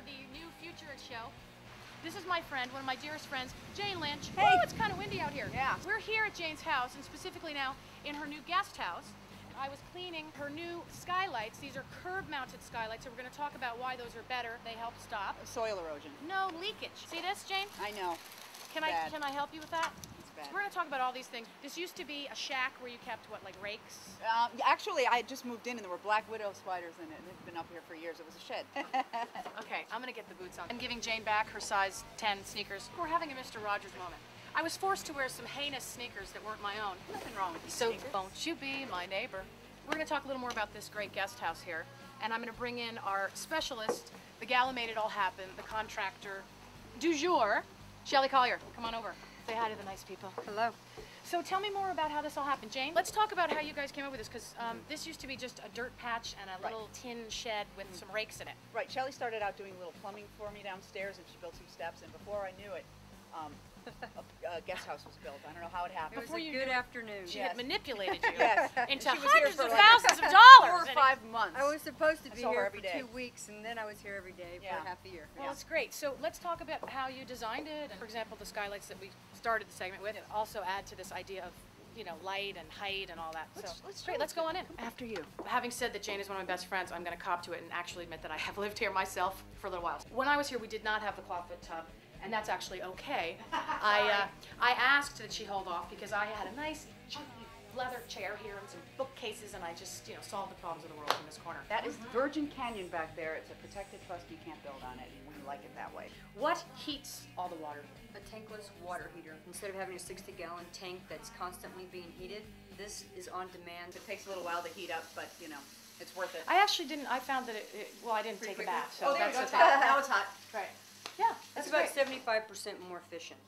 the new Future show. This is my friend, one of my dearest friends, Jane Lynch. Hey! Oh, it's kind of windy out here. Yeah. We're here at Jane's house, and specifically now in her new guest house. I was cleaning her new skylights. These are curb-mounted skylights, and we're going to talk about why those are better. They help stop Soil erosion. no leakage. See this, Jane? I know. Can I help you with that? It's bad. We're going to talk about all these things. This used to be a shack where you kept, what, like rakes? Actually, I had just moved in and there were black widow spiders in it. They've been up here for years. It was a shed. Okay, I'm gonna get the boots on. I'm giving Jane back her size 10 sneakers. We're having a Mr. Rogers moment. I was forced to wear some heinous sneakers that weren't my own. Nothing wrong with these So sneakers. won't you be my neighbor? We're gonna talk a little more about this great guest house here, and I'm gonna bring in our specialist, the gal who made it all happen, the contractor du jour, Shellie Collier. Come on over. Say hi to the nice people. Hello. So tell me more about how this all happened, Jane. Let's talk about how you guys came up with this, because this used to be just a dirt patch and a little tin shed with some rakes in it. Right, Shellie started out doing a little plumbing for me downstairs and she built 2 steps, and before I knew it, a guest house was built. I don't know how it happened. It was a good afternoon. She Yes. had manipulated you Yes. into She was here hundreds for of like thousands of 4 dollars. or 5 months. I was supposed to I be saw her here every for day. 2 weeks, and then I was here every day Yeah. for half a year. Well, it's great. So let's talk about how you designed it. And for example, the skylights that we started the segment with also add to this idea of, you know, light and height and all that. Let's go on in. After you. Having said that Jane is one of my best friends, I'm going to cop to it and actually admit that I have lived here myself for a little while. When I was here, we did not have the clawfoot tub, and that's actually okay. I asked that she hold off because I had a nice chunky leather chair here and some bookcases, and I just, you know, solved the problems of the world in this corner. That is Virgin Canyon back there. It's a protected trust. You can't build on it, and we like it that way. What heats all the water? A tankless water heater. Instead of having a 60-gallon tank that's constantly being heated, this is on demand. It takes a little while to heat up, but you know, it's worth it. I actually didn't, I found that well, I didn't take a bath, so Oh, there you that's go. okay. Now it's hot. Right. Yeah, It's that's about great. 75% more efficient.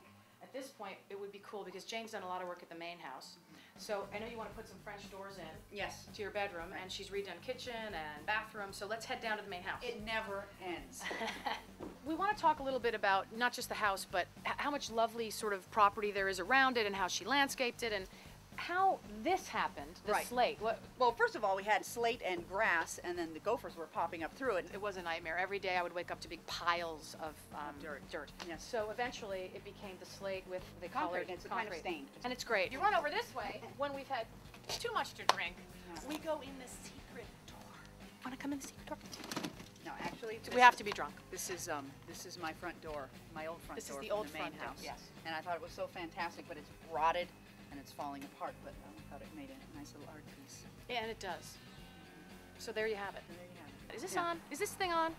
At this point, it would be cool because Jane's done a lot of work at the main house. So I know you want to put some French doors in Yes. to your bedroom, and she's redone kitchen and bathroom, so let's head down to the main house. It never ends. We want to talk a little bit about not just the house, but how much lovely sort of property there is around it and how she landscaped it and how this happened, the Right. slate. Well, first of all, we had slate and grass, and then the gophers were popping up through it. It was a nightmare. Every day I would wake up to big piles of dirt. Yes. So eventually it became the slate with the Concrete, colored and it's kind of concrete. stained. And it's great. You run over this way when we've had too much to drink. We go in the secret door. Want to come in the secret door? No, actually, We have to be drunk. This is my front door, my old front This is door the from old the main front door, house. yes. And I thought it was so fantastic, but it's rotted and it's falling apart. But I thought it made a nice little art piece. Yeah, and it does. So there you have it. And there you have it. Is this Yeah. on? Is this thing on?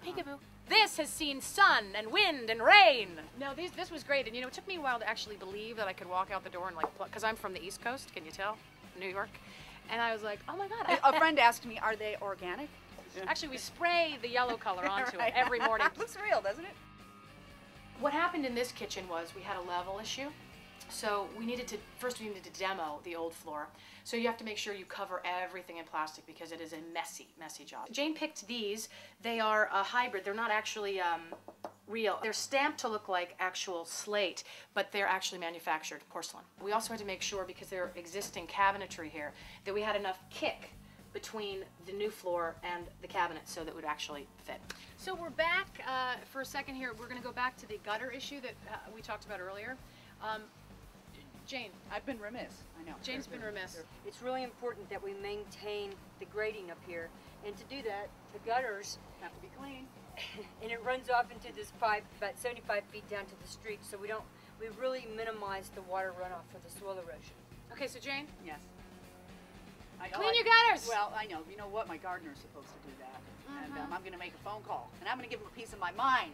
Peekaboo. This has seen sun and wind and rain. No, this was great. And you know, it took me a while to actually believe that I could walk out the door and like, because I'm from the East Coast, can you tell? New York. And I was like, oh my God. A friend asked me, "Are they organic?" Actually, we spray the yellow color onto Right. it every morning. Looks real, doesn't it? What happened in this kitchen was we had a level issue. So we needed to demo the old floor. So you have to make sure you cover everything in plastic because it is a messy, messy job. Jane picked these. They are a hybrid. They're not actually real. They're stamped to look like actual slate, but they're actually manufactured porcelain. We also had to make sure, because they're existing cabinetry here, that we had enough kick between the new floor and the cabinet so that it would actually fit. So we're back for a second here. We're going to go back to the gutter issue that we talked about earlier. Jane. I've been remiss. I know. Jane's been remiss. It's really important that we maintain the grading up here. And to do that, the gutters, Have to be clean. and it runs off into this pipe about 75 feet down to the street, so we really minimize the water runoff for the soil erosion. Okay, so Jane, Yes. I know clean your gutters. Well, I know. You know what? My gardener's supposed to do that. And I'm going to make a phone call. And I'm going to give him a piece of my mind.